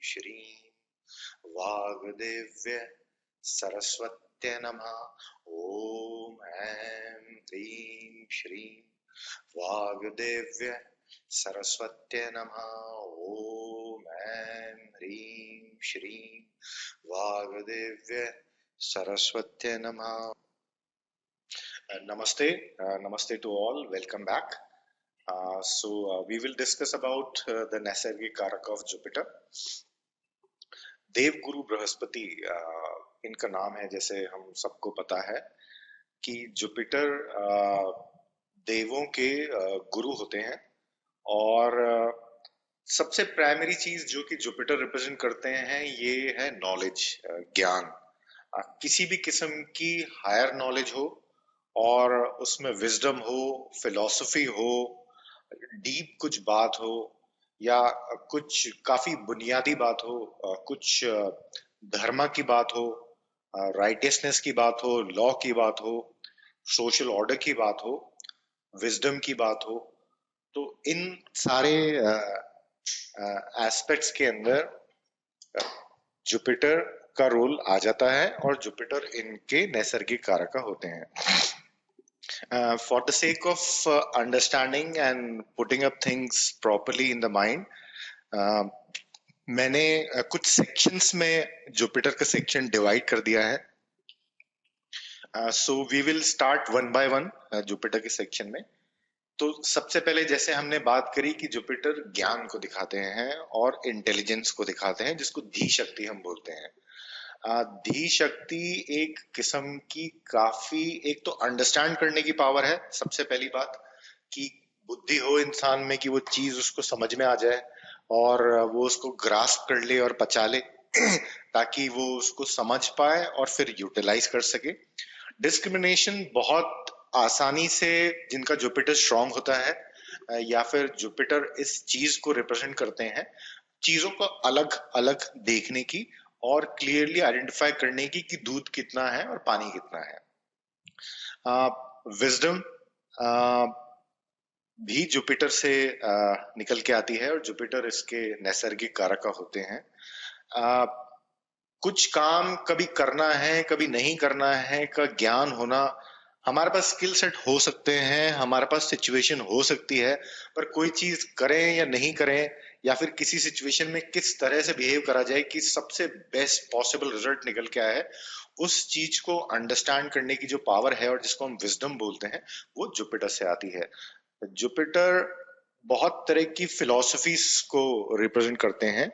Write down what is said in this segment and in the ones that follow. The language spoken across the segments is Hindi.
श्रीं वाग्देव्य सरस्वत्यै नमः। ॐ ऐं ह्रीं श्रीं वाग्देव्य सरस्वत्यै नमः। ॐ ऐं ह्रीं श्रीं वाग्देव्य सरस्वत्यै नमः। Namaste, namaste to all. Welcome back. We will discuss about the Naisargik Karaka of Jupiter. देव गुरु बृहस्पति इनका नाम है, जैसे हम सबको पता है कि जुपिटर देवों के गुरु होते हैं। और सबसे प्राइमरी चीज जो कि जुपिटर रिप्रेजेंट करते हैं ये है नॉलेज, ज्ञान। किसी भी किस्म की हायर नॉलेज हो और उसमें विजडम हो, फिलॉसफी हो, डीप कुछ बात हो या कुछ काफी बुनियादी बात हो, कुछ धर्म की बात हो, राइटियसनेस की बात हो, लॉ की बात हो, सोशल ऑर्डर की बात हो, विजडम की बात हो, तो इन सारे एस्पेक्ट्स के अंदर जुपिटर का रोल आ जाता है और जुपिटर इनके नैसर्गिक कारक होते हैं। For the sake of understanding and putting up things properly in the mind, मैंने कुछ सेक्शंस में जुपिटर का सेक्शन डिवाइड कर दिया है। So we will start one by one Jupiter के सेक्शन में। तो सबसे पहले जैसे हमने बात करी कि जुपिटर ज्ञान को दिखाते हैं और इंटेलिजेंस को दिखाते हैं, जिसको धी शक्ति हम बोलते हैं। धी शक्ति एक किस्म की काफी, एक तो अंडरस्टैंड करने की पावर है। सबसे पहली बात कि बुद्धि हो इंसान में कि वो चीज उसको समझ में आ जाए और वो उसको ग्रास्प कर ले और पचा ले ताकि वो उसको समझ पाए और फिर यूटिलाइज कर सके। डिस्क्रिमिनेशन बहुत आसानी से, जिनका जुपिटर स्ट्रांग होता है या फिर जुपिटर इस चीज को रिप्रेजेंट करते हैं, चीजों को अलग अलग देखने की और क्लियरली आइडेंटिफाई करने की कि दूध कितना है और पानी कितना है। विजडम भी जुपिटर से निकल के आती है और जुपिटर इसके नैसर्गिक कारक होते हैं। कुछ काम कभी करना है कभी नहीं करना है का ज्ञान होना। हमारे पास स्किल सेट हो सकते हैं, हमारे पास सिचुएशन हो सकती है, पर कोई चीज करें या नहीं करें या फिर किसी सिचुएशन में किस तरह से बिहेव करा जाए कि सबसे बेस्ट पॉसिबल रिजल्ट निकल के आए, उस चीज को अंडरस्टैंड करने की जो पावर है और जिसको हम विजडम बोलते हैं, वो जुपिटर से आती है। जुपिटर बहुत तरह की फिलॉसफीज को रिप्रेजेंट करते हैं।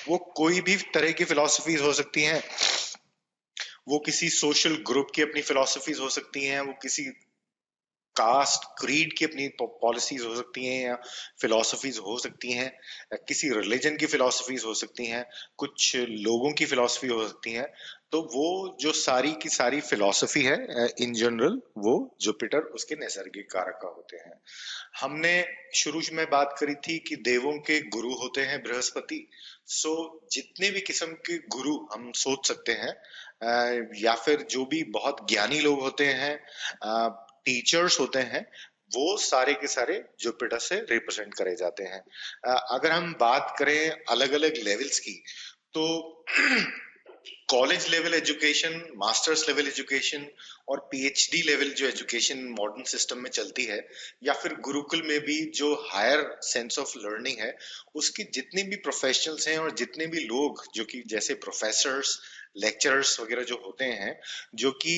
वो कोई भी तरह की फिलॉसफीज हो सकती हैं। वो किसी सोशल ग्रुप की अपनी फिलॉसफीज हो सकती हैं, वो किसी कास्ट क्रीड की अपनी पॉलिसीज हो सकती हैं या फिलॉसफीज हो सकती हैं, किसी रिलीजन की फिलॉसफीज हो सकती हैं, कुछ लोगों की फिलॉसफी हो सकती हैं। तो वो जो सारी की सारी फिलॉसफी है इन जनरल, वो जुपिटर उसके नैसर्गिक कारक होते हैं। हमने शुरू में बात करी थी कि देवों के गुरु होते हैं बृहस्पति। सो जितने भी किस्म के गुरु हम सोच सकते हैं या फिर जो भी बहुत ज्ञानी लोग होते हैं, टीचर्स होते हैं, वो सारे के सारे जुपिटर से रिप्रेजेंट करे जाते हैं। अगर हम बात करें अलग अलग लेवल्स की, तो college level education, masters level education और पीएचडी लेवल जो एजुकेशन मॉडर्न सिस्टम में चलती है, या फिर गुरुकुल में भी जो हायर सेंस ऑफ लर्निंग है, उसके जितने भी प्रोफेशनल्स हैं और जितने भी लोग जो कि जैसे प्रोफेसर्स, लेक्चरर्स वगैरह जो होते हैं, जो कि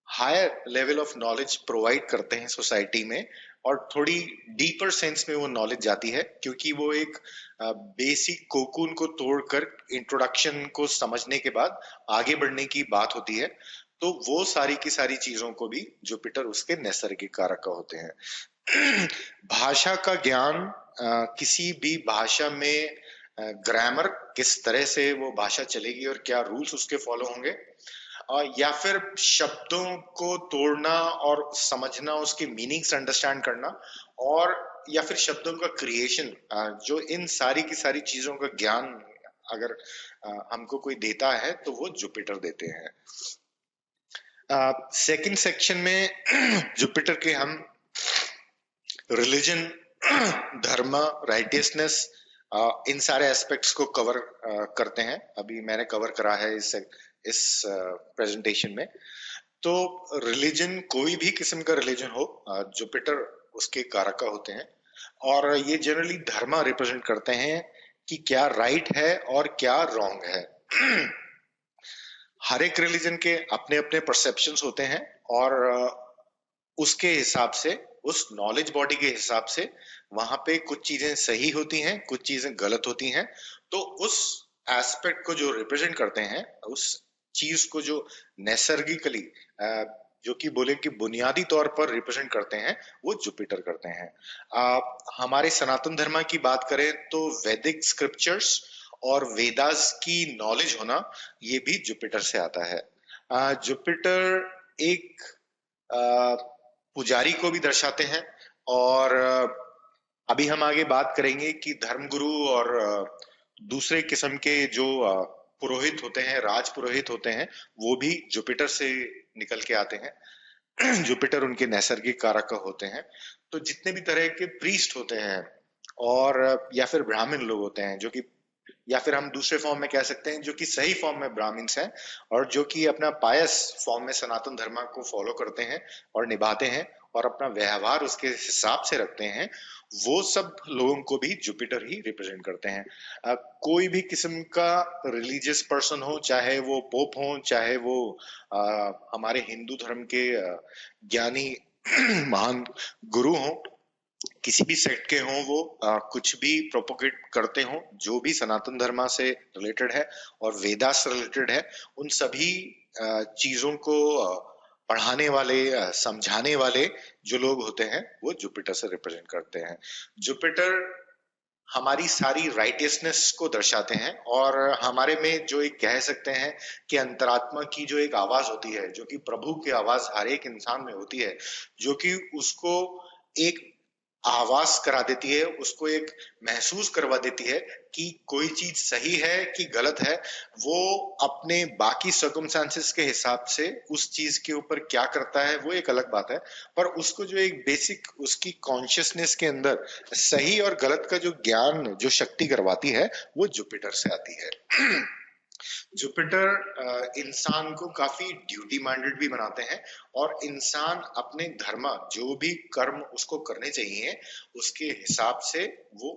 higher level of knowledge provide करते हैं सोसाइटी में, और थोड़ी डीपर सेंस में वो नॉलेज जाती है, क्योंकि वो एक बेसिक कोकून को तोड़कर इंट्रोडक्शन को समझने के बाद आगे बढ़ने की बात होती है। तो वो सारी की सारी चीजों को भी जुपिटर उसके नैसर्गिक कारक होते हैं। भाषा का ज्ञान, किसी भी भाषा में ग्रामर किस तरह से वो भाषा चलेगी और क्या रूल्स उसके फॉलो होंगे, या फिर शब्दों को तोड़ना और समझना, उसके मीनिंग्स अंडरस्टैंड करना, और या फिर शब्दों का क्रिएशन, जो इन सारी की सारी चीजों का ज्ञान अगर हमको कोई देता है तो वो जुपिटर देते हैं। सेकंड सेक्शन में जुपिटर के हम रिलीजन, धर्म, राइटियसनेस, इन सारे एस्पेक्ट्स को कवर करते हैं। अभी मैंने कवर करा है इस प्रेजेंटेशन में। तो रिलीजन, कोई भी किस्म का रिलीजन हो, जुपिटर उसके कारक होते हैं, और ये जनरली धर्म रिप्रेजेंट करते हैं कि क्या राइट है और क्या रॉन्ग है। हर एक रिलीजन के अपने अपने परसेप्शंस होते हैं, और उसके हिसाब से, उस नॉलेज बॉडी के हिसाब से वहां पे कुछ चीजें सही होती हैं, कुछ चीजें गलत होती हैं। तो उस एस्पेक्ट को जो रिप्रेजेंट करते हैं, उस चीज को जो नैसर्गिकली, जो कि बोले कि बुनियादी तौर पर रिप्रेजेंट करते हैं, वो जुपिटर करते हैं। हमारे सनातन धर्म की बात करें तो वैदिक स्क्रिप्चर्स और वेदास की नॉलेज होना, ये भी जुपिटर से आता है। जुपिटर एक पुजारी को भी दर्शाते हैं, और अभी हम आगे बात करेंगे कि धर्मगुरु और दूसरे किस्म के जो पुरोहित होते हैं, राज पुरोहित होते हैं, वो भी जुपिटर से निकल के आते हैं। जुपिटर उनके नैसर्गिक कारक होते हैं। तो जितने भी तरह के प्रीस्ट होते हैं, और या फिर ब्राह्मण लोग होते हैं, जो कि, या फिर हम दूसरे फॉर्म में कह सकते हैं, जो कि सही फॉर्म में ब्राह्मण्स हैं, और जो कि अपना पायस फॉर्म में सनातन धर्म को फॉलो करते हैं और निभाते हैं, और अपना व्यवहार उसके हिसाब से रखते हैं, वो सब लोगों को भी जुपिटर ही रिप्रेजेंट करते हैं। कोई भी किस्म का रिलीजियस पर्सन हो, चाहे वो पोप हो, चाहे वो हमारे हिंदू धर्म के ज्ञानी महान गुरु हो, किसी भी सेक्ट के हों, वो कुछ भी प्रोपोगेट करते हों, जो भी सनातन धर्म से रिलेटेड है और वेदा से रिलेटेड है, उन सभी चीजों को पढ़ाने वाले, समझाने वाले जो लोग होते हैं, वो जुपिटर से रिप्रेजेंट करते हैं। जुपिटर हमारी सारी राइटियसनेस को दर्शाते हैं, और हमारे में जो एक कह सकते हैं कि अंतरात्मा की जो एक आवाज होती है, जो कि प्रभु की आवाज हर एक इंसान में होती है, जो कि उसको एक आवाज करा देती है, उसको एक महसूस करवा देती है कि कोई चीज सही है कि गलत है। वो अपने बाकी सर्कमस्टांसेस के हिसाब से उस चीज के ऊपर क्या करता है, वो एक अलग बात है, पर उसको जो एक बेसिक उसकी कॉन्शियसनेस के अंदर सही और गलत का जो ज्ञान, जो शक्ति करवाती है, वो जुपिटर से आती है। जुपिटर इंसान को काफी ड्यूटी माइंडेड भी बनाते हैं, और इंसान अपने धर्म, जो भी कर्म उसको करने चाहिए, उसके हिसाब से वो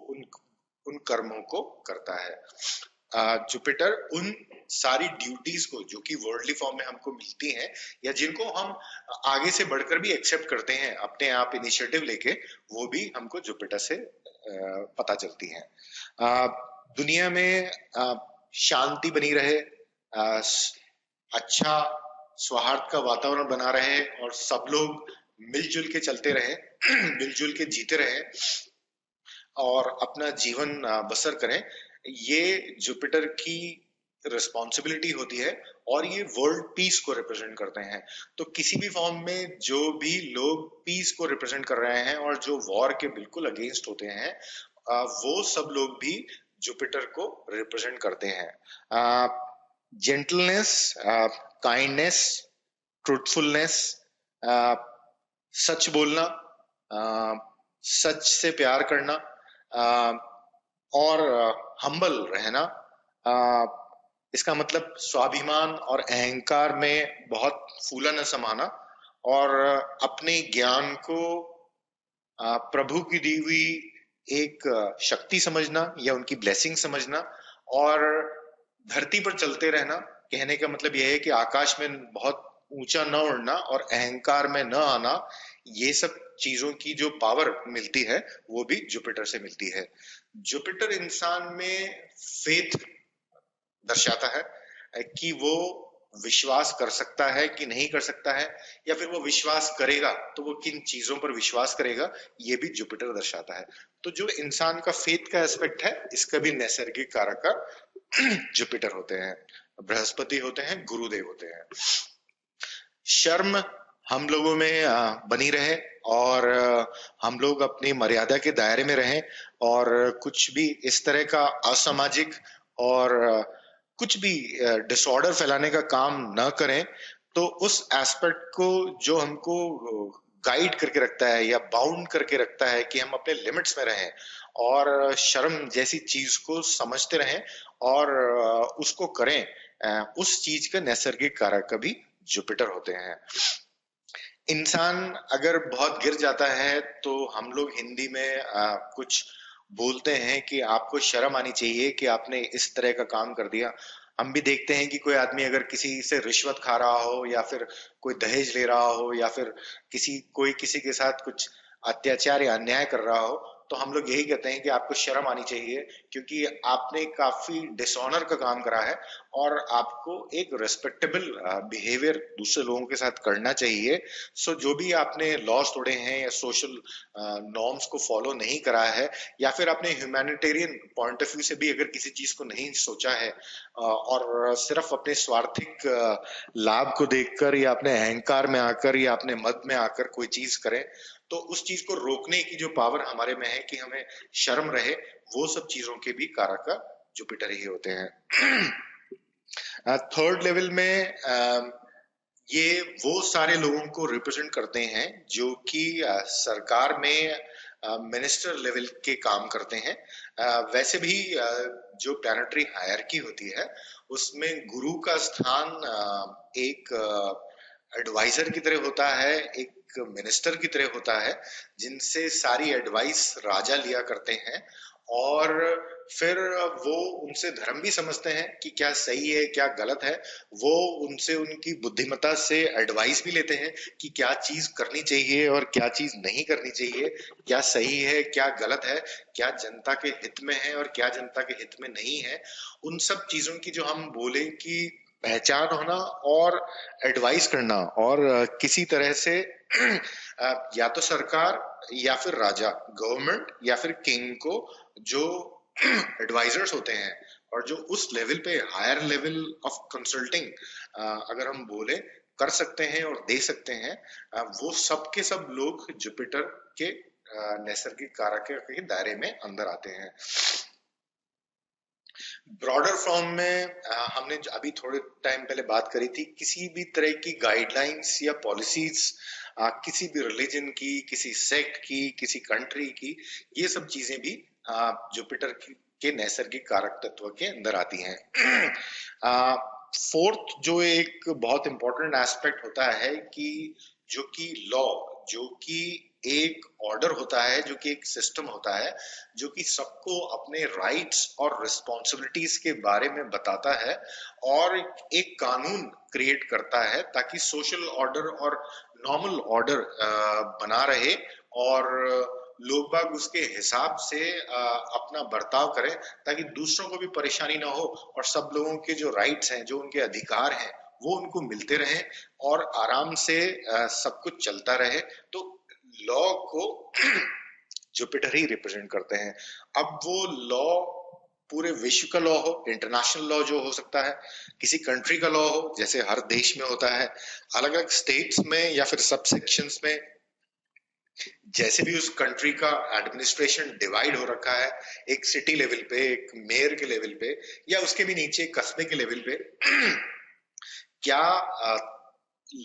उन कर्मों को करता है। जुपिटर उन सारी ड्यूटीज को, जो कि वर्ल्डली फॉर्म में हमको मिलती हैं, या जिनको हम आगे से बढ़कर भी एक्सेप्ट करते हैं अपने आप इनिशिएटिव लेके, वो भी हमको जुपिटर से पता चलती हैं। दुनिया में शांति बनी रहे, अच्छा सौहार्द का वातावरण बना रहे, और सब लोग मिलजुल के चलते रहे, मिलजुल के जीते रहे, और अपना जीवन बसर करें, ये जुपिटर की रिस्पॉन्सिबिलिटी होती है, और ये वर्ल्ड पीस को रिप्रेजेंट करते हैं। तो किसी भी फॉर्म में जो भी लोग पीस को रिप्रेजेंट कर रहे हैं और जो वॉर के बिल्कुल अगेंस्ट होते हैं, वो सब लोग भी जुपिटर को रिप्रेजेंट करते हैं। जेंटलनेस, काइंडनेस, ट्रूथफुलनेस, सच बोलना, सच से प्यार करना, और हम्बल रहना, इसका मतलब स्वाभिमान और अहंकार में बहुत फूला न समाना, और अपने ज्ञान को प्रभु की दी हुई एक शक्ति समझना या उनकी ब्लेसिंग समझना, और धरती पर चलते रहना। कहने का मतलब यह है कि आकाश में बहुत ऊंचा न उड़ना और अहंकार में न आना। ये सब चीजों की जो पावर मिलती है, वो भी जुपिटर से मिलती है। जुपिटर इंसान में फेथ दर्शाता है कि वो विश्वास कर सकता है कि नहीं कर सकता है, या फिर वो विश्वास करेगा तो वो किन चीजों पर विश्वास करेगा, ये भी जुपिटर दर्शाता है। तो जो इंसान का फेथ का एस्पेक्ट है, इसका भी नैसर्गिक कारक जुपिटर होते हैं, बृहस्पति होते हैं, गुरुदेव होते हैं। शर्म हम लोगों में बनी रहे, और हम लोग अपनी मर्यादा के दायरे में रहें, और कुछ भी इस तरह का असामाजिक और कुछ भी डिसऑर्डर फैलाने का काम न करें। तो उस एस्पेक्ट को जो हमको गाइड करके रखता है या बाउंड करके रखता है कि हम अपने लिमिट्स में रहें और शर्म जैसी चीज को समझते रहें और उसको करें। उस चीज का नैसर्गिक कारक कभी जुपिटर होते हैं। इंसान अगर बहुत गिर जाता है तो हम लोग हिंदी में कुछ बोलते हैं कि आपको शर्म आनी चाहिए कि आपने इस तरह का काम कर दिया। हम भी देखते हैं कि कोई आदमी अगर किसी से रिश्वत खा रहा हो या फिर कोई दहेज ले रहा हो या फिर कोई किसी के साथ कुछ अत्याचार या अन्याय कर रहा हो, तो हम लोग यही कहते हैं कि आपको शर्म आनी चाहिए क्योंकि आपने काफी डिसऑनर का काम करा है और आपको एक रेस्पेक्टेबल बिहेवियर दूसरे लोगों के साथ करना चाहिए। सो जो भी आपने लॉज तोड़े हैं या सोशल नॉर्म्स को फॉलो नहीं करा है या फिर आपने ह्यूमैनिटेरियन पॉइंट ऑफ व्यू से भी अगर किसी चीज को नहीं सोचा है और सिर्फ अपने स्वार्थिक लाभ को देखकर या अपने अहंकार में आकर या अपने मद में आकर कोई चीज करें, तो उस चीज को रोकने की जो पावर हमारे में है कि हमें शर्म रहे, वो सब चीजों के भी कारक जुपिटर ही होते हैं। थर्ड लेवल में ये वो सारे लोगों को रिप्रेजेंट करते हैं जो कि सरकार में मिनिस्टर लेवल के काम करते हैं। वैसे भी जो प्लानिटरी हायरार्की होती है उसमें गुरु का स्थान एक एडवाइजर की तरह होता है, एक मिनिस्टर की तरह होता है जिनसे सारी एडवाइस राजा लिया करते हैं और फिर वो उनसे धर्म भी समझते हैं कि क्या सही है क्या गलत है। वो उनसे उनकी बुद्धिमत्ता से एडवाइस भी लेते हैं कि क्या चीज करनी चाहिए और क्या चीज नहीं करनी चाहिए, क्या सही है क्या गलत है, क्या जनता के हित में है और क्या जनता के हित में नहीं है। उन सब चीजों की जो हम बोले कि पहचान होना और एडवाइस करना और किसी तरह से या तो सरकार या फिर राजा, गवर्नमेंट या फिर किंग को जो एडवाइजर्स होते हैं और जो उस लेवल पे हायर लेवल ऑफ कंसल्टिंग अगर हम बोले कर सकते हैं और दे सकते हैं, वो सब के सब लोग जुपिटर के नैसर्गिक कारक के दायरे में अंदर आते हैं। ब्रॉडर फॉर्म में हमने अभी थोड़े टाइम पहले बात करी थी, किसी भी तरह की गाइडलाइंस या पॉलिसीज किसी भी रिलीजन की, किसी सेक्ट की, किसी कंट्री की, ये सब चीजें भी जुपिटर के नैसर्गिक कारक तत्व के अंदर आती हैं। फोर्थ जो एक बहुत इंपॉर्टेंट एस्पेक्ट होता है कि जो कि लॉ, जो कि एक ऑर्डर होता है, जो कि एक सिस्टम होता है, जो कि सबको अपने राइट्स और रिस्पॉन्सिबिलिटीज के बारे में बताता है और एक कानून क्रिएट करता है ताकि सोशल ऑर्डर और नॉर्मल ऑर्डर बना रहे और लोग बाग उसके हिसाब से अपना बर्ताव करें ताकि दूसरों को भी परेशानी ना हो और सब लोगों के जो राइट्स हैं, जो उनके अधिकार हैं, वो उनको मिलते रहें और आराम से सब कुछ चलता रहे। तो लॉ को जुपिटर ही रिप्रेजेंट करते हैं। अब वो लॉ पूरे विश्व का लॉ हो, इंटरनेशनल लॉ जो हो सकता है, किसी कंट्री का लॉ हो जैसे हर देश में होता है, अलग अलग स्टेट्स में या फिर सब सेक्शंस में जैसे भी उस कंट्री का एडमिनिस्ट्रेशन डिवाइड हो रखा है, एक सिटी लेवल पे, एक मेयर के लेवल पे या उसके भी नीचे कस्बे के लेवल पे क्या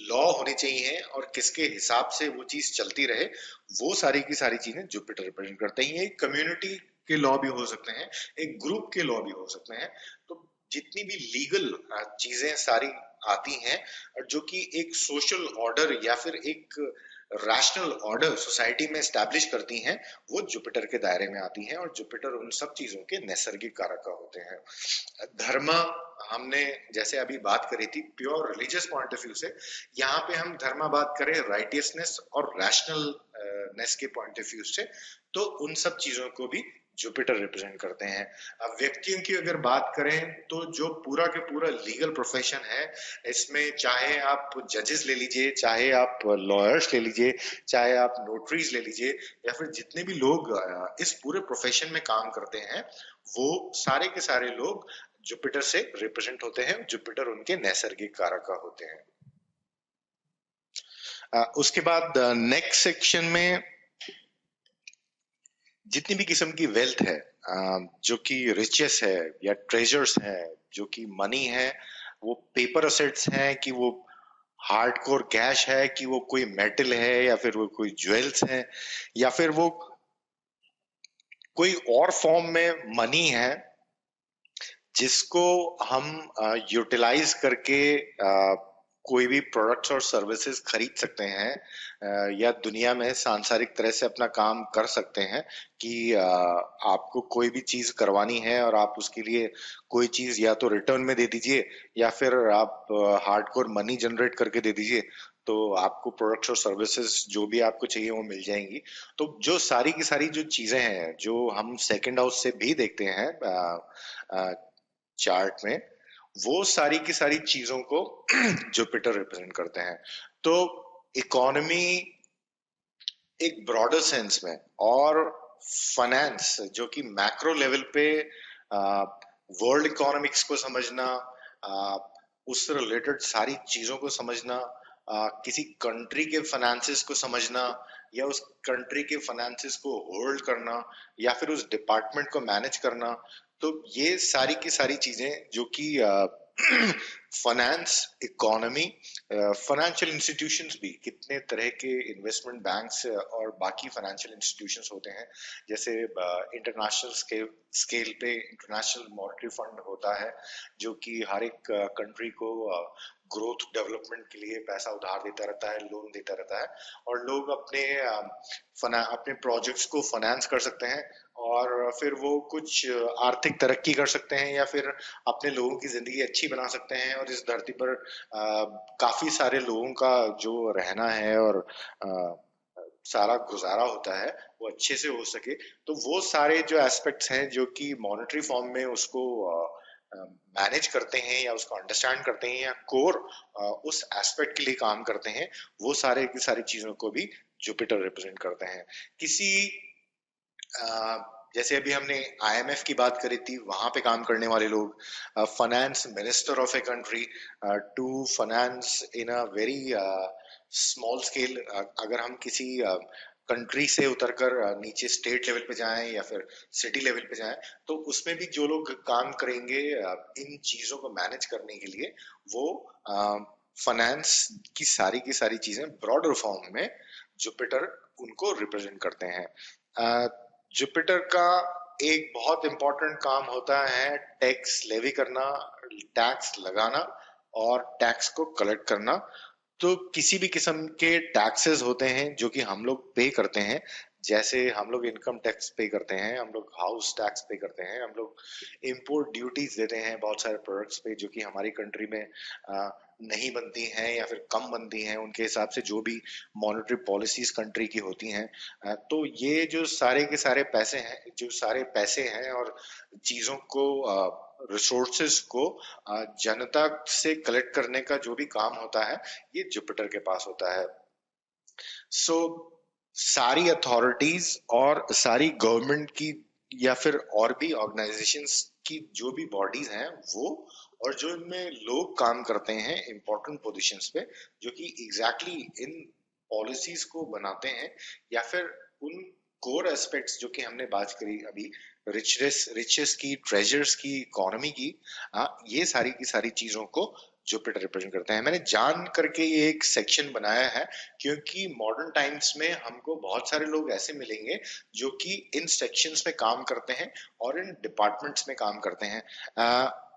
लॉ होने चाहिए और किसके हिसाब से वो चीज चलती रहे, वो सारी की सारी चीजें जुपिटर रिप्रेजेंट करते हैं। एक कम्युनिटी के लॉ भी हो सकते हैं, एक ग्रुप के लॉ भी हो सकते हैं। तो जितनी भी लीगल चीजें सारी आती हैं जो कि एक सोशल ऑर्डर या फिर एक रैशनल ऑर्डर सोसाइटी में एस्टैब्लिश करती हैं, वो जुपिटर के दायरे में आती हैं और जुपिटर उन सब चीजों के नैसर्गिक कारक होते हैं। धर्म हमने जैसे अभी बात करी थी pure religious point of view से, यहाँ पे हम धर्म बात करें राइटियसनेस और रैशनलनेस के पॉइंट ऑफ व्यू से, तो उन सब चीजों को भी जुपिटर रिप्रेजेंट करते हैं। अब व्यक्तियों की अगर बात करें तो जो पूरा के पूरा लीगल प्रोफेशन है, इसमें चाहे आप जजेस ले लीजिए, चाहे आप लॉयर्स ले लीजिए, चाहे आप नोटरीज ले लीजिए या फिर जितने भी लोग इस पूरे प्रोफेशन में काम करते हैं, वो सारे के सारे लोग जुपिटर से रिप्रेजेंट होते हैं। जुपिटर उनके नैसर्गिक कारक होते हैं। उसके बाद नेक्स्ट सेक्शन में जितनी भी किस्म की वेल्थ है, जो कि रिचेस है या ट्रेजर्स है, जो कि मनी है, वो पेपर असेट्स हैं कि वो हार्डकोर कैश है, कि वो कोई मेटल है, या फिर वो कोई ज्वेल्स है, या फिर वो कोई और फॉर्म में मनी है जिसको हम यूटिलाइज करके कोई भी प्रोडक्ट्स और सर्विसेज खरीद सकते हैं, या दुनिया में सांसारिक तरह से अपना काम कर सकते हैं कि आपको कोई भी चीज करवानी है और आप उसके लिए कोई चीज या तो रिटर्न में दे दीजिए, या फिर आप हार्डकोर मनी जनरेट करके दे दीजिए, तो आपको प्रोडक्ट्स और सर्विसेज जो भी आपको चाहिए वो मिल जाएंगी। तो जो सारी की सारी जो चीजें हैं जो हम सेकंड हाउस से भी देखते हैं चार्ट में, वो सारी की सारी चीजों को जुपिटर रिप्रेजेंट करते हैं। तो इकोनॉमी एक ब्रॉडर सेंस में, और फाइनेंस जो कि मैक्रो लेवल पे वर्ल्ड इकोनॉमिक्स को समझना, आ, उससे रिलेटेड सारी चीजों को समझना, किसी कंट्री के फाइनेंसेस को समझना, या उस कंट्री के फाइनेंसेस को होल्ड करना, या फिर उस डिपार्टमेंट को मैनेज करना। तो ये सारी की सारी चीजें जो कि फाइनेंस, इकोनॉमी, फाइनेंशियल इंस्टीट्यूशंस भी, कितने तरह के इन्वेस्टमेंट बैंक्स और बाकी फाइनेंशियल इंस्टीट्यूशंस होते हैं, जैसे इंटरनेशनल स्केल पे इंटरनेशनल मॉनेटरी फंड होता है, जो कि हर एक कंट्री को ग्रोथ डेवलपमेंट के लिए पैसा उधार देता रहता है, लोन देता रहता है, और लोग अपने प्रोजेक्ट्स को फाइनेंस कर सकते हैं, और फिर वो कुछ आर्थिक तरक्की कर सकते हैं, या फिर अपने लोगों की जिंदगी अच्छी बना सकते हैं, और इस धरती पर काफी सारे लोगों का जो रहना है और सारा गुजारा होता है वो अच्छे से हो सके। तो वो सारे जो एस्पेक्ट्स हैं जो कि मॉनेटरी फॉर्म में उसको मैनेज करते हैं, या उसको अंडरस्टैंड करते हैं, या कोर उस एस्पेक्ट के लिए काम करते हैं, वो सारे की सारी चीजों को भी जुपिटर रिप्रेजेंट करते हैं। किसी जैसे अभी हमने आईएमएफ की बात करी थी, वहां पे काम करने वाले लोग, finance minister of a country, to finance in a very small scale. अगर हम किसी कंट्री से उतरकर नीचे स्टेट लेवल पे जाएं या फिर सिटी लेवल पे जाएं, तो उसमें भी जो लोग काम करेंगे इन चीजों को मैनेज करने के लिए, वो फाइनेंस की सारी चीजें ब्रॉडर फॉर्म में जुपिटर उनको रिप्रेजेंट करते हैं। जुपिटर का एक बहुत इंपॉर्टेंट काम होता है टैक्स लेवी करना, टैक्स लगाना, और टैक्स को कलेक्ट करना। तो किसी भी किस्म के टैक्सेस होते हैं जो कि हम लोग पे करते हैं, जैसे हम लोग इनकम टैक्स पे करते हैं, हम लोग हाउस टैक्स पे करते हैं, हम लोग इंपोर्ट ड्यूटीज देते हैं बहुत सारे प्रोडक्ट्स पे जो कि हमारी कंट्री में नहीं बनती हैं या फिर कम बनती हैं उनके हिसाब से, जो भी मॉनेटरी पॉलिसीज कंट्री की होती हैं। तो ये जो सारे के सारे पैसे हैं, जो सारे पैसे हैं और चीजों को, रिसोर्सेज को जनता से कलेक्ट करने का जो भी काम होता है, ये जुपिटर के पास होता है। सो सारी अथॉरिटीज और सारी गवर्नमेंट की, या फिर और भी ऑर्गेनाइजेशंस की जो भी बॉडीज हैं वो, और जो इनमें लोग काम करते हैं इंपॉर्टेंट पोजीशंस पे, जो कि एग्जैक्टली इन पॉलिसीज को बनाते हैं, या फिर उन कोर एस्पेक्ट्स जो कि हमने बात करी अभी, रिचेस की, ट्रेजर्स की, इकोनॉमी की, ये सारी की सारी चीजों को जुपिटर रिप्रेजेंट करते हैं। मैंने जान करके ये एक सेक्शन बनाया है क्योंकि मॉडर्न टाइम्स में हमको बहुत सारे लोग ऐसे मिलेंगे जो कि इन सेक्शंस में काम करते हैं और इन डिपार्टमेंट्स में काम करते हैं।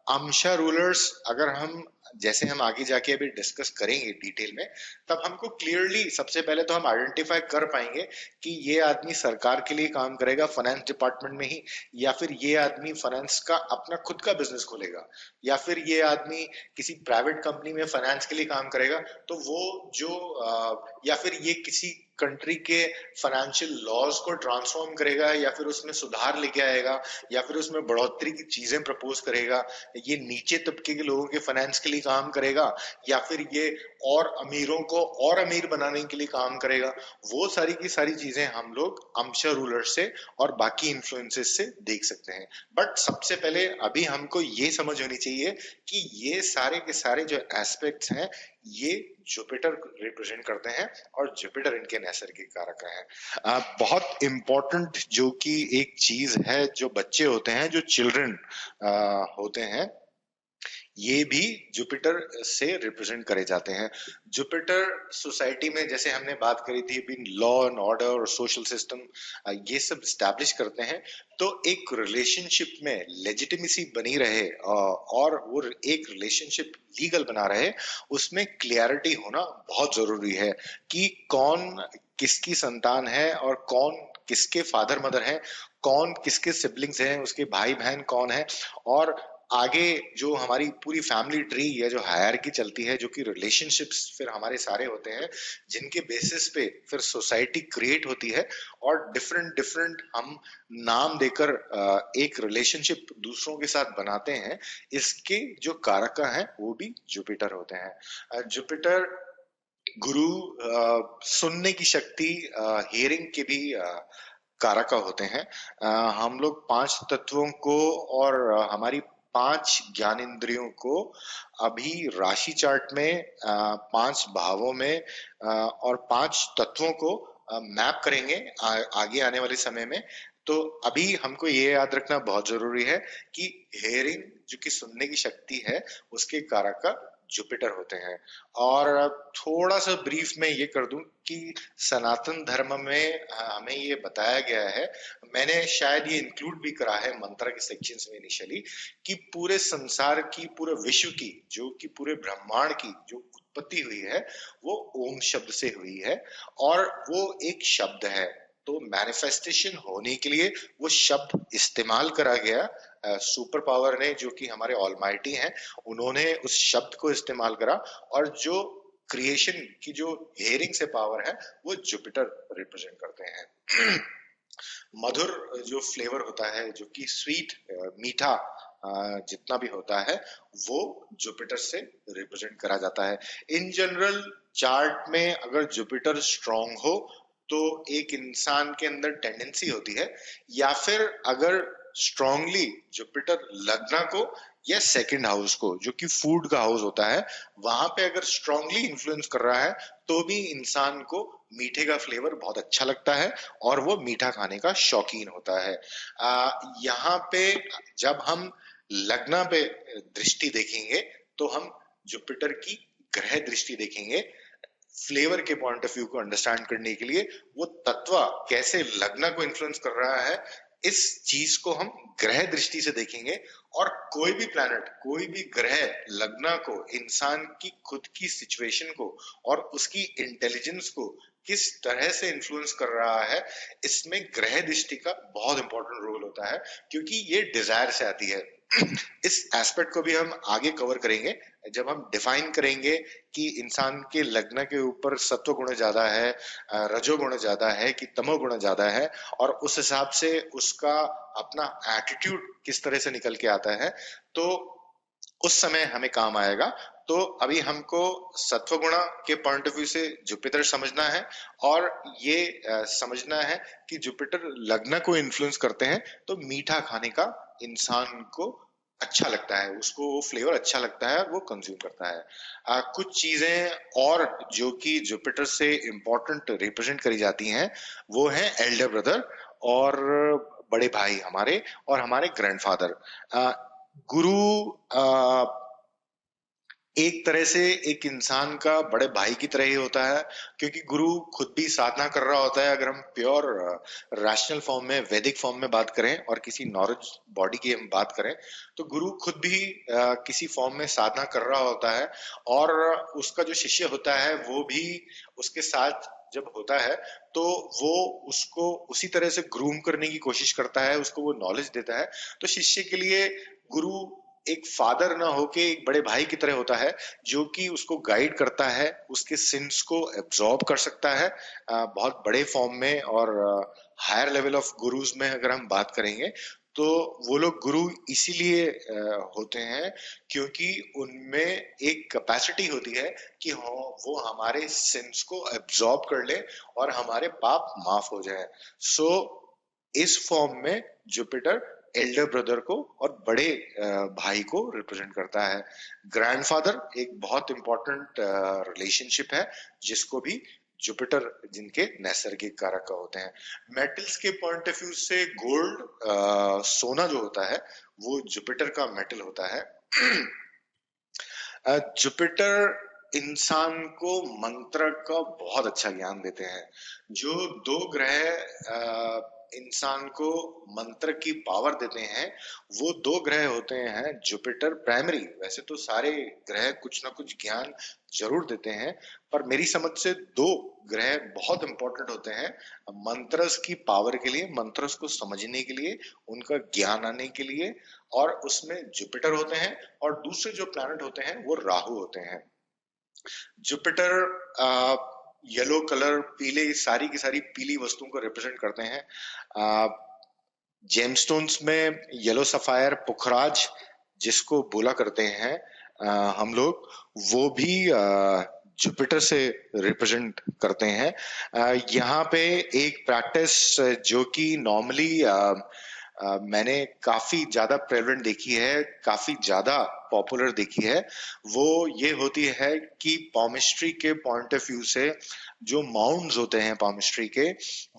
आमशा रूलर्स, अगर हम, जैसे हम आगे जाके अभी डिस्कस करेंगे डिटेल में, तब हमको क्लियरली सबसे पहले तो हम आइडेंटिफाई कर पाएंगे कि ये आदमी सरकार के लिए काम करेगा फाइनेंस डिपार्टमेंट में ही, या फिर ये आदमी फाइनेंस का अपना खुद का बिजनेस खोलेगा, या फिर ये आदमी किसी प्राइवेट कंपनी में फाइनेंस के लिए काम करेगा। तो वो जो या फिर ये किसी कंट्री के फाइनेंशियल लॉज को ट्रांसफॉर्म करेगा, या फिर उसमें सुधार लेके आएगा, या फिर उसमें बढ़ोतरी की चीजें प्रपोज करेगा, ये नीचे तबके के लोगों के फाइनेंस के लिए काम करेगा, या फिर ये और अमीरों को और अमीर बनाने के लिए काम करेगा। वो सारी की सारी चीजें हम लोग अमशा रूलर से और बाकी इन्फ्लुएंसेस से देख सकते हैं। बट सबसे पहले अभी हमको ये समझ होनी चाहिए कि ये सारे के सारे जो एस्पेक्ट्स हैं, ये जुपिटर रिप्रेजेंट करते हैं, और जुपिटर इनके नैसर्गिक कारक हैं। बहुत इंपॉर्टेंट जो कि एक चीज है, जो बच्चे होते हैं, जो चिल्ड्रन होते हैं, ये भी जुपिटर से रिप्रेजेंट करे जाते हैं। जुपिटर सोसाइटी में, जैसे हमने बात करी थी, भी लॉ एंड ऑर्डर और सोशल सिस्टम ये सब स्टैब्लिश करते हैं। तो एक रिलेशनशिप में लेजिटिमेसी बनी रहे और वो एक रिलेशनशिप लीगल बना रहे, उसमें क्लियरिटी होना बहुत जरूरी है कि कौन किसकी संतान है और कौन किसके फादर मदर हैं, कौन किसके सिबलिंग्स हैं, उसके भाई बहन कौन है। और आगे जो हमारी पूरी फैमिली ट्री या जो हायरार्की चलती है, जो कि रिलेशनशिप्स फिर हमारे सारे होते हैं, जिनके बेसिस पे फिर सोसाइटी क्रिएट होती है। और डिफरेंट डिफरेंट हम नाम देकर एक रिलेशनशिप दूसरों के साथ बनाते हैं। इसके जो कारक हैं वो भी जुपिटर होते हैं। जुपिटर गुरु, सुनने की शक्ति, हियरिंग के भी कारक होते हैं। हम लोग पांच तत्वों को और हमारी पांच ज्ञानेंद्रियों को अभी राशि चार्ट में पांच भावों में और पांच तत्वों को मैप करेंगे आगे आने वाले समय में। तो अभी हमको ये याद रखना बहुत जरूरी है कि हेयरिंग, जो कि सुनने की शक्ति है, उसके कारक का जुपिटर होते हैं। और थोड़ा सा ब्रीफ में ये कर दूं कि सनातन धर्म में हमें ये बताया गया है, मैंने शायद ये इंक्लूड भी करा है मंत्र के सेक्शंस में इनिशियली, कि पूरे संसार की, पूरे विश्व की, जो कि पूरे ब्रह्मांड की जो उत्पत्ति हुई है, वो ओम शब्द से हुई है। और वो एक शब्द है, तो मैनिफेस्टेशन होने के लिए वो शब्द इस्तेमाल करा गया। सुपर पावर ने, जो कि हमारे ऑलमाइटी हैं, उन्होंने उस शब्द को इस्तेमाल करा। और जो क्रिएशन की जो हेयरिंग से पावर है, वो जुपिटर रिप्रेजेंट करते हैं। मधुर जो फ्लेवर होता है, जो कि स्वीट, मीठा जितना भी होता है, वो जुपिटर से रिप्रेजेंट करा जाता है। इन जनरल चार्ट में अगर जुपिटर स्ट्रांग हो तो एक इंसान के अंदर टेंडेंसी होती है, या फिर अगर स्ट्रांगली जुपिटर लग्न को या सेकंड हाउस को, जो कि फूड का हाउस होता है, वहां पे अगर स्ट्रांगली इन्फ्लुएंस कर रहा है, तो भी इंसान को मीठे का फ्लेवर बहुत अच्छा लगता है और वो मीठा खाने का शौकीन होता है। यहाँ पे जब हम लग्न पे दृष्टि देखेंगे, तो हम जुपिटर की ग्रह दृष्टि देखेंगे, फ्लेवर के पॉइंट ऑफ व्यू को अंडरस्टैंड करने के लिए। वो तत्व कैसे लग्न को इन्फ्लुएंस कर रहा है, इस चीज को हम ग्रह दृष्टि से देखेंगे। और कोई भी प्लैनेट, कोई भी ग्रह लग्न को, इंसान की खुद की सिचुएशन को और उसकी इंटेलिजेंस को किस तरह से इन्फ्लुएंस कर रहा है, इसमें ग्रह दृष्टि का बहुत इंपॉर्टेंट रोल होता है, क्योंकि ये डिजायर से आती है। इस एस्पेक्ट को भी हम आगे कवर करेंगे, जब हम डिफाइन करेंगे कि इंसान के लग्न के ऊपर सत्व गुण ज्यादा है, रजोगुण ज्यादा है कि तमोगुण ज्यादा है, और उस हिसाब से उसका अपना एटीट्यूड किस तरह से निकल के आता है, तो उस समय हमें काम आएगा। तो अभी हमको सत्व गुणा के पॉइंट ऑफ व्यू से जुपिटर समझना है, और ये समझना है कि जुपिटर लग्न को इन्फ्लुएंस करते हैं, तो मीठा खाने का इंसान को अच्छा लगता है, उसको वो फ्लेवर अच्छा लगता है और वो कंज्यूम करता है। कुछ चीजें और जो कि जुपिटर से इम्पोर्टेंट रिप्रेजेंट करी जाती हैं, वो है एल्डर ब्रदर और बड़े भाई हमारे, और हमारे ग्रैंडफादर। गुरु एक तरह से एक इंसान का बड़े भाई की तरह ही होता है, क्योंकि गुरु खुद भी साधना कर रहा होता है। अगर हम प्योर रैशनल फॉर्म में, वैदिक फॉर्म में बात करें और किसी नॉलेज बॉडी की हम बात करें, तो गुरु खुद भी किसी फॉर्म में साधना कर रहा होता है, और उसका जो शिष्य होता है वो भी उसके साथ जब होता है, तो वो उसको उसी तरह से ग्रूम करने की कोशिश करता है, उसको वो नॉलेज देता है। तो शिष्य के लिए गुरु एक फादर ना होके एक बड़े भाई की तरह होता है, जो कि उसको गाइड करता है, उसके सिंस को एब्जॉर्ब कर सकता है बहुत बड़े फॉर्म में। और हायर लेवल ऑफ गुरुज में अगर हम बात करेंगे, तो वो लोग गुरु इसीलिए होते हैं क्योंकि उनमें एक कैपेसिटी होती है कि वो हमारे सिंस को एब्जॉर्ब कर ले और हमारे पाप माफ हो जाए। सो इस फॉर्म में जुपिटर एल्डर ब्रदर को और बड़े भाई को रिप्रेजेंट करता है। ग्रैंडफादर एक बहुत इंपॉर्टेंट रिलेशनशिप है, जिसको भी जुपिटर, जिनके नैसर्गिक कारक होते हैं। मेटल्स के पॉइंट ऑफ व्यू से गोल्ड, सोना जो होता है, वो जुपिटर का मेटल होता है। जुपिटर इंसान को मंत्र का बहुत अच्छा ज्ञान देते हैं। जो दो ग्रह इंसान को मंत्र की पावर देते हैं, वो दो ग्रह होते हैं जुपिटर प्राइमरी। वैसे तो सारे ग्रह कुछ ना कुछ ज्ञान जरूर देते हैं, पर मेरी समझ से दो ग्रह बहुत इंपॉर्टेंट होते हैं मंत्रस की पावर के लिए, मंत्रस को समझने के लिए, उनका ज्ञान आने के लिए। और उसमें जुपिटर होते हैं, और दूसरे जो प्लैनेट होते हैं वो राहु होते हैं। जुपिटर येलो कलर, पीले, सारी की सारी पीली वस्तुओं को रिप्रेजेंट करते हैं। जेमस्टोन्स में येलो सफायर, पुखराज जिसको बोला करते हैं हम लोग, वो भी जुपिटर से रिप्रेजेंट करते हैं। यहाँ पे एक प्रैक्टिस जो कि नॉर्मली मैंने काफी ज्यादा प्रेवलेंट देखी है, काफी ज्यादा पॉपुलर देखी है, वो ये होती है कि पॉमिस्ट्री के पॉइंट ऑफ व्यू से जो माउंड्स होते हैं पॉमिस्ट्री के,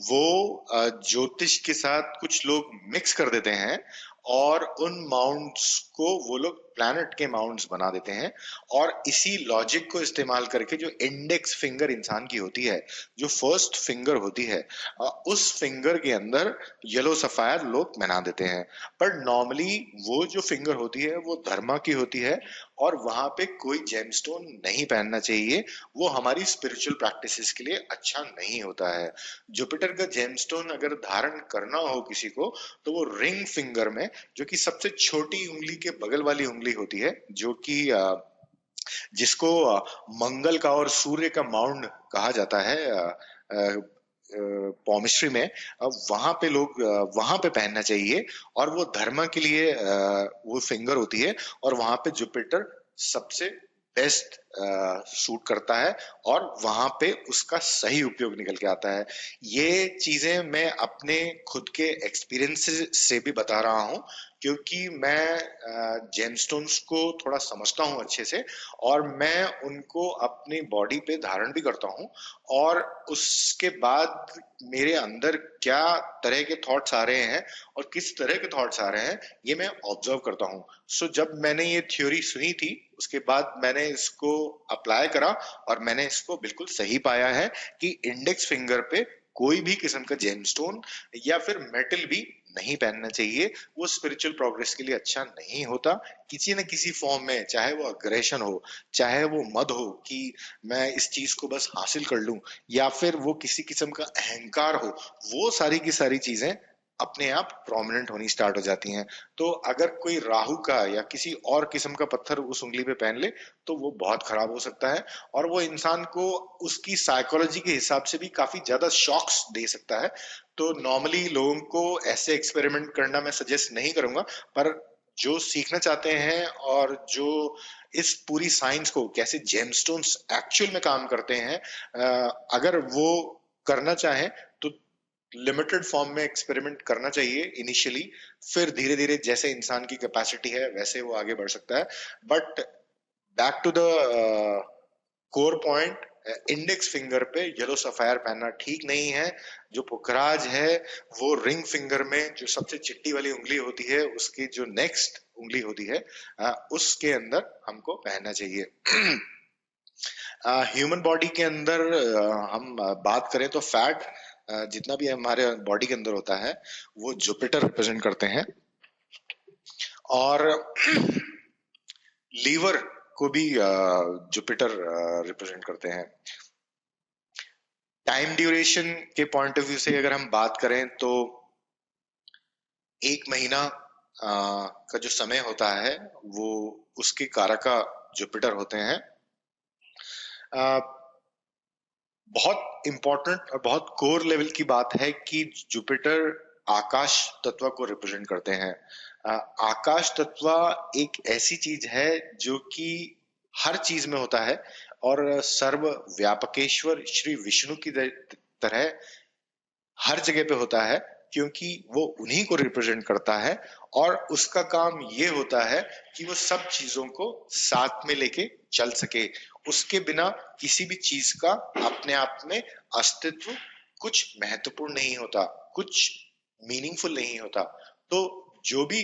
वो ज्योतिष के साथ कुछ लोग मिक्स कर देते हैं, और उन माउंट्स को वो लोग प्लैनेट के माउंट्स बना देते हैं। और इसी लॉजिक को इस्तेमाल करके जो इंडेक्स फिंगर इंसान की होती है, जो फर्स्ट फिंगर होती है, उस फिंगर के अंदर येलो सफायर लोग बना देते हैं। पर नॉर्मली वो जो फिंगर होती है वो धर्मा की होती है, और वहां पे कोई जेमस्टोन नहीं पहनना चाहिए। वो हमारी स्पिरिचुअल प्रैक्टिसेस के लिए अच्छा नहीं होता है। जुपिटर का जेमस्टोन अगर धारण करना हो किसी को, तो वो रिंग फिंगर में, जो कि सबसे छोटी उंगली के बगल वाली उंगली होती है, जो कि जिसको मंगल का और सूर्य का माउंड कहा जाता है पॉमिस्ट्री में, वहां पे लोग वहां पे पहनना चाहिए। और वो धर्म के लिए वो फिंगर होती है, और वहां पे जुपिटर सबसे बेस्ट सूट करता है, और वहां पे उसका सही उपयोग निकल के आता है। ये चीजें मैं अपने खुद के एक्सपीरियंस से भी बता रहा हूँ, क्योंकि मैं जेमस्टोन्स को थोड़ा समझता हूँ अच्छे से, और मैं उनको अपनी बॉडी पे धारण भी करता हूँ। और उसके बाद मेरे अंदर क्या तरह के थॉट्स आ रहे हैं और किस तरह के थॉट्स आ रहे हैं, ये मैं ऑब्जर्व करता हूँ। सो जब मैंने ये थ्योरी सुनी थी, उसके बाद मैंने इसको अप्लाई करा, और मैंने इसको बिल्कुल सही पाया है कि इंडेक्स फिंगर पे कोई भी किस्म का जेमस्टोन या फिर मेटल भी नहीं पहनना चाहिए। वो स्पिरिचुअल प्रोग्रेस के लिए अच्छा नहीं होता, किसी न किसी फॉर्म में, चाहे वो अग्रेशन हो, चाहे वो मद हो कि मैं इस चीज को बस हासिल कर लूं, या फिर वो किसी किस्म का अहंकार हो, वो सारी की सारी चीजें अपने आप प्रोमिनेंट होनी स्टार्ट हो जाती हैं। तो अगर कोई राहु का या किसी और किस्म का पत्थर उस उंगली पे पहन ले, तो वो बहुत खराब हो सकता है, और वो इंसान को उसकी साइकोलॉजी के हिसाब से भी काफी ज्यादा शॉक्स दे सकता है। तो नॉर्मली लोगों को ऐसे एक्सपेरिमेंट करना मैं सजेस्ट नहीं करूंगा। पर जो सीखना चाहते हैं, और जो इस पूरी साइंस को कैसे जेमस्टोन्स एक्चुअल में काम करते हैं, अगर वो करना चाहें, तो लिमिटेड फॉर्म में एक्सपेरिमेंट करना चाहिए इनिशियली। फिर धीरे धीरे जैसे इंसान की कैपेसिटी है वैसे वो आगे बढ़ सकता है। But back to the core point, index finger पे येलो सफायर पहनना ठीक नहीं है। जो पुखराज है, वो रिंग फिंगर में जो सबसे चिट्टी वाली उंगली होती है, उसकी जो नेक्स्ट उंगली होती है, उसके अंदर हमको पहनना चाहिए। ह्यूमन बॉडी के अंदर हम बात करें तो फैट जितना भी हमारे बॉडी के अंदर होता है, वो जुपिटर रिप्रेजेंट करते हैं। और लीवर को भी जुपिटर रिप्रेजेंट करते हैं। टाइम ड्यूरेशन के पॉइंट ऑफ व्यू से अगर हम बात करें, तो एक महीना का जो समय होता है, वो उसके कारका जुपिटर होते हैं। बहुत इंपॉर्टेंट और बहुत कोर लेवल की बात है कि जुपिटर आकाश तत्व को रिप्रेजेंट करते हैं। आकाश तत्व एक ऐसी चीज है जो कि हर चीज में होता है, और सर्व व्यापकेश्वर श्री विष्णु की तरह हर जगह पे होता है, क्योंकि वो उन्हीं को रिप्रेजेंट करता है। और उसका काम ये होता है कि वो सब चीजों को साथ में लेके चल सके। उसके बिना किसी भी चीज का अपने आप में अस्तित्व कुछ महत्वपूर्ण नहीं होता, कुछ मीनिंगफुल नहीं होता। तो जो भी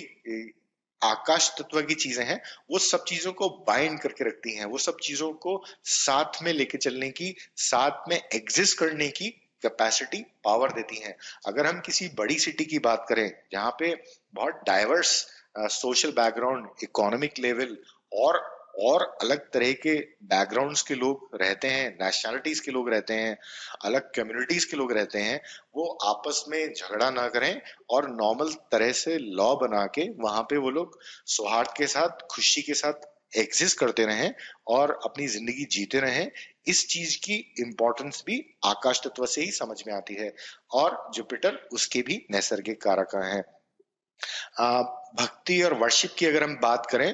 आकाश तत्व की चीजें हैं, वो सब चीजों को बाइंड करके रखती हैं, वो सब चीजों को साथ में लेके चलने की, साथ में एग्जिस्ट करने की कैपेसिटी, पावर देती हैं। अगर हम किसी बड़ी सिटी की बात करें जहाँ पे बहुत diverse social background, economic level और और अलग तरह के बैकग्राउंड्स के लोग रहते हैं, नेशनैलिटीज के लोग रहते हैं, अलग कम्युनिटीज के लोग रहते हैं, वो आपस में झगड़ा ना करें और नॉर्मल तरह से लॉ बना के वहां पे वो लोग सौहार्द के साथ, खुशी के साथ एग्जिस्ट करते रहें और अपनी जिंदगी जीते रहें। इस चीज की इंपॉर्टेंस भी आकाश तत्व से ही समझ में आती है और जुपिटर उसके भी नैसर्गिक कारक हैं। भक्ति और वर्शिप की अगर हम बात करें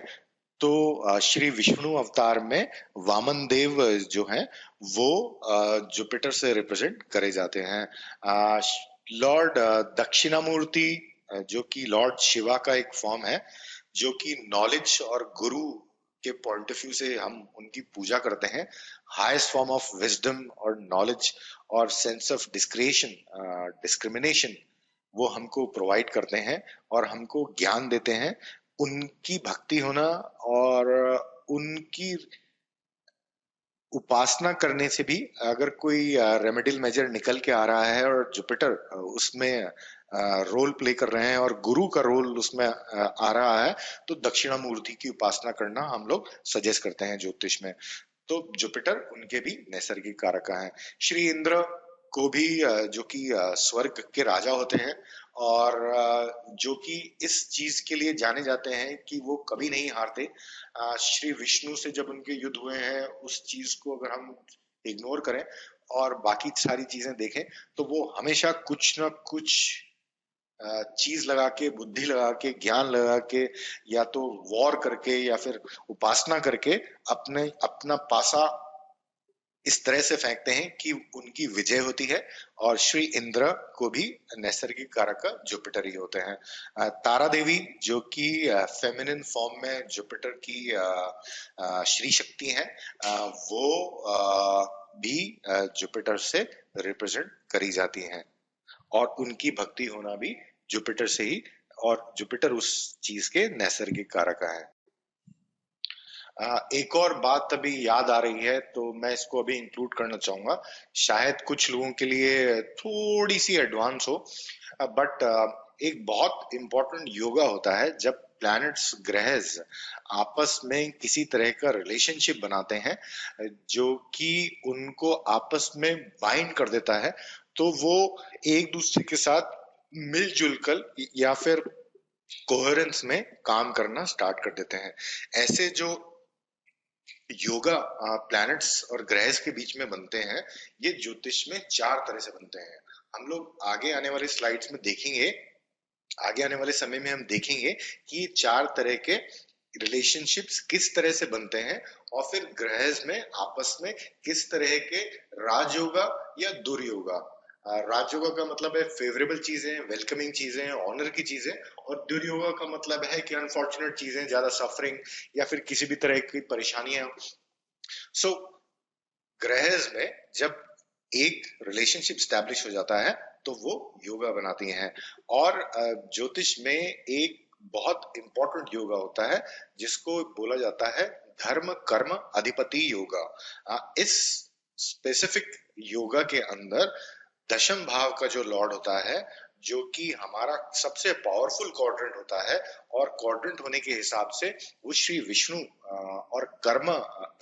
तो श्री विष्णु अवतार में वामन देव जो हैं वो जुपिटर से रिप्रेजेंट करे जाते हैं। लॉर्ड दक्षिणामूर्ति जो कि लॉर्ड शिवा का एक फॉर्म है, जो कि नॉलेज और गुरु के पॉइंट ऑफ व्यू से हम उनकी पूजा करते हैं। हाईएस्ट फॉर्म ऑफ विजडम और नॉलेज और सेंस ऑफ डिस्क्रिएशन, डिस्क्रिमिनेशन वो हमको प्रोवाइड करते हैं और हमको ज्ञान देते हैं। उनकी भक्ति होना और उनकी उपासना करने से भी, अगर कोई रेमेडियल मेजर निकल के आ रहा है और जुपिटर उसमें रोल प्ले कर रहे हैं और गुरु का रोल उसमें आ रहा है, तो दक्षिणामूर्ति की उपासना करना हम लोग सजेस्ट करते हैं ज्योतिष में। तो जुपिटर उनके भी नैसर्गिक कारक हैं। श्री इंद्र को भी जो कि स्वर्ग के राजा होते हैं और जो कि इस चीज के लिए जाने जाते हैं कि वो कभी नहीं हारते। श्री विष्णु से जब उनके युद्ध हुए हैं, उस चीज को अगर हम इग्नोर करें और बाकी सारी चीजें देखें, तो वो हमेशा कुछ ना कुछ चीज लगा के, बुद्धि लगा के, ज्ञान लगा के, या तो वॉर करके या फिर उपासना करके अपने अपना पासा इस तरह से फेंकते हैं कि उनकी विजय होती है। और श्री इंद्र को भी नैसर्गिक कारक जुपिटर ही होते हैं। तारा देवी जो कि फेमिनिन फॉर्म में जुपिटर की श्री शक्ति है, वो भी जुपिटर से रिप्रेजेंट करी जाती हैं और उनकी भक्ति होना भी जुपिटर से ही, और जुपिटर उस चीज के नैसर्गिक कारक है। एक और बात अभी याद आ रही है तो मैं इसको अभी इंक्लूड करना चाहूंगा, शायद कुछ लोगों के लिए थोड़ी सी एडवांस हो, बट एक बहुत इंपॉर्टेंट योगा होता है जब प्लैनेट्स, ग्रहज आपस में किसी तरह का रिलेशनशिप बनाते हैं जो कि उनको आपस में बाइंड कर देता है, तो वो एक दूसरे के साथ मिलजुल कर या फिर कोहेरेंस में काम करना स्टार्ट कर देते हैं। ऐसे जो योगा प्लैनेट्स और ग्रहस के बीच में बनते हैं, ये ज्योतिष में 4 तरह से बनते हैं। हम लोग आगे आने वाले स्लाइड्स में देखेंगे, आगे आने वाले समय में हम देखेंगे कि ये 4 तरह के रिलेशनशिप्स किस तरह से बनते हैं और फिर ग्रहस में आपस में किस तरह के राजयोगा या दुर्योगा। राजयोगा का मतलब है फेवरेबल चीजें, वेलकमिंग चीजें, ऑनर की चीजें, और दुर्योगा का मतलब है कि अनफॉर्चुनेट चीजें, ज्यादा सफरिंग या फिर किसी भी तरह की परेशानियां। सो ग्रहज में जब एक रिलेशनशिप स्टैब्लिश हो जाता है तो वो योगा बनाती हैं। और ज्योतिष में एक बहुत इंपॉर्टेंट योगा होता है जिसको बोला जाता है धर्म कर्म अधिपति योगा। इस स्पेसिफिक योगा के अंदर दशम भाव का जो लॉर्ड होता है, जो कि हमारा सबसे पावरफुल क्वाड्रेंट होता है, और क्वाड्रेंट होने के हिसाब से वो श्री विष्णु और कर्म,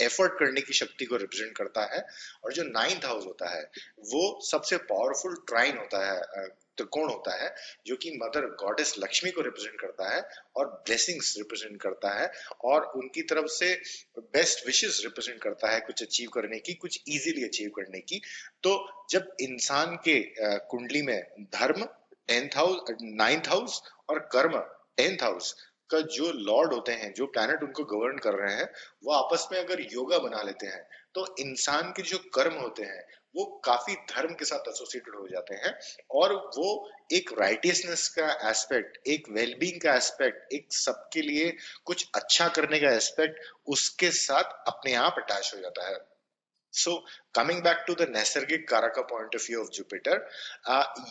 एफर्ट करने की शक्ति को रिप्रेजेंट करता है। और जो 9th हाउस होता है वो सबसे पावरफुल ट्राइन होता है, त्रिकोण होता है, जो कि मदर गॉडेस लक्ष्मी को रिप्रेजेंट करता है और ब्लेसिंग्स रिप्रेजेंट करता है और उनकी तरफ से बेस्ट विशेस रिप्रेजेंट करता है, कुछ अचीव करने की, कुछ इजीली अचीव करने की। तो जब इंसान के कुंडली में धर्म 10th हाउस, 9th हाउस और कर्म 10th हाउस का जो लॉर्ड होते हैं, जो प्लैनेट उनको गवर्न कर रहे हैं, वो आपस में अगर योगा बना लेते हैं तो इंसान के जो कर्म होते हैं वो काफी धर्म के साथ एसोसिएटेड हो जाते हैं और वो एक राइटियसनेस का एस्पेक्ट, एक वेलबींग का एस्पेक्ट, एक सबके लिए कुछ अच्छा करने का एस्पेक्ट उसके साथ अपने आप अटैच हो जाता है। So coming back to the नैसर्गिक कारक point of view of Jupiter,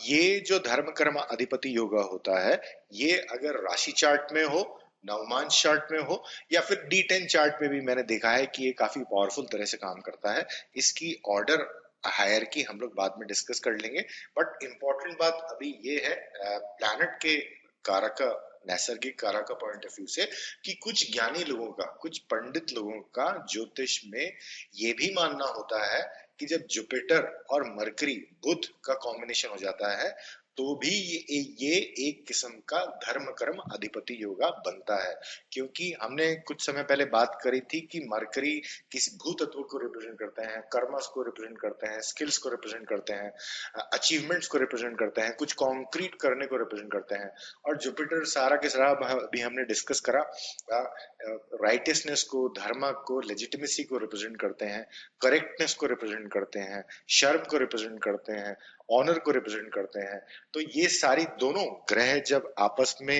ये जो धर्म कर्म अधिपति योगा होता है, ये अगर राशि चार्ट में हो नौमान चार्ट में हो या फिर D10 चार्ट में भी मैंने देखा है कि ये काफी पावरफुल तरह से काम करता है। इसकी ऑर्डर हायरकी हम लोग बाद में डिस्कस कर लेंगे, बट इम्पोर्टेंट बात अभी ये है प्लैनेट के कारक, नैसर्गिक कारक का पॉइंट ऑफ व्यू से, कि कुछ ज्ञानी लोगों का, कुछ पंडित लोगों का ज्योतिष में ये भी मानना होता है कि जब जुपिटर और मरकरी, बुध का कॉम्बिनेशन हो जाता है तो भी ये एक किस्म का धर्म कर्म अधिपति योगा बनता है। क्योंकि हमने कुछ समय पहले बात करी थी कि मरकरी किसी भू तत्व को रिप्रेजेंट करते हैं, कर्मस को रिप्रेजेंट करते हैं, स्किल्स को रिप्रेजेंट करते हैं, अचीवमेंट्स को रिप्रेजेंट करते हैं, कुछ कॉन्क्रीट करने को रिप्रेजेंट करते हैं। और जुपिटर सारा के सारा भी हमने डिस्कस करा, राइटियसनेस को, धर्म को, लेजिटिमेसी को रिप्रेजेंट करते हैं, करेक्टनेस को रिप्रेजेंट करते हैं, शर्म को रिप्रेजेंट करते हैं, ऑनर को रिप्रेजेंट करते हैं। तो ये सारी दोनों ग्रह जब आपस में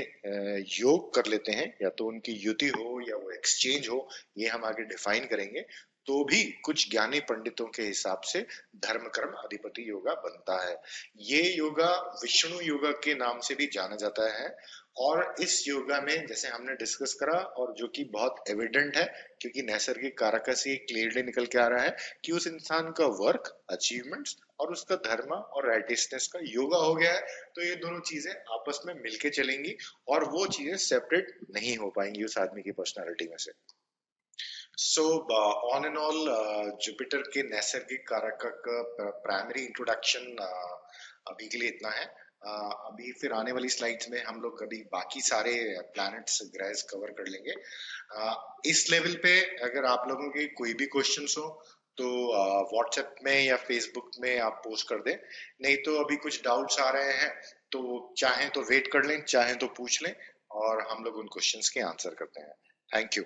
योग कर लेते हैं, या तो उनकी युति हो या वो एक्सचेंज हो, ये हम आगे डिफाइन करेंगे, तो भी कुछ ज्ञानी पंडितों के हिसाब से धर्म कर्म अधिपति योगा बनता है। ये योगा विष्णु योगा के नाम से भी जाना जाता है। और इस योगा में जैसे हमने डिस्कस करा, और जो कि बहुत एविडेंट है, क्योंकि नैसर्गिक कारक से क्लियरली निकल के आ रहा है कि उस इंसान का वर्क, अचीवमेंट्स और उसका धर्म और राइटियसनेस का योगा हो गया है, तो ये दोनों चीजें आपस में मिलके चलेंगी और वो चीजें सेपरेट नहीं हो पाएंगी उस आदमी की पर्सनालिटी में से। So on and all, Jupiter के नैसर्गिक कारक का प्राइमरी इंट्रोडक्शन अभी के लिए इतना है। अभी फिर आने वाली स्लाइड्स में हम लोग कभी बाकी सारे प्लैनेट्स, ग्रह कवर कर लेंगे। इस लेवल पे अगर आप लोगों के कोई भी क्वेश्चंस हो तो व्हाट्सएप में या फेसबुक में आप पोस्ट कर दें। नहीं तो अभी कुछ डाउट्स आ रहे हैं तो चाहें तो वेट कर लें, चाहें तो पूछ लें, और हम लोग उन क्वेश्चंस के आंसर करते हैं। Thank you.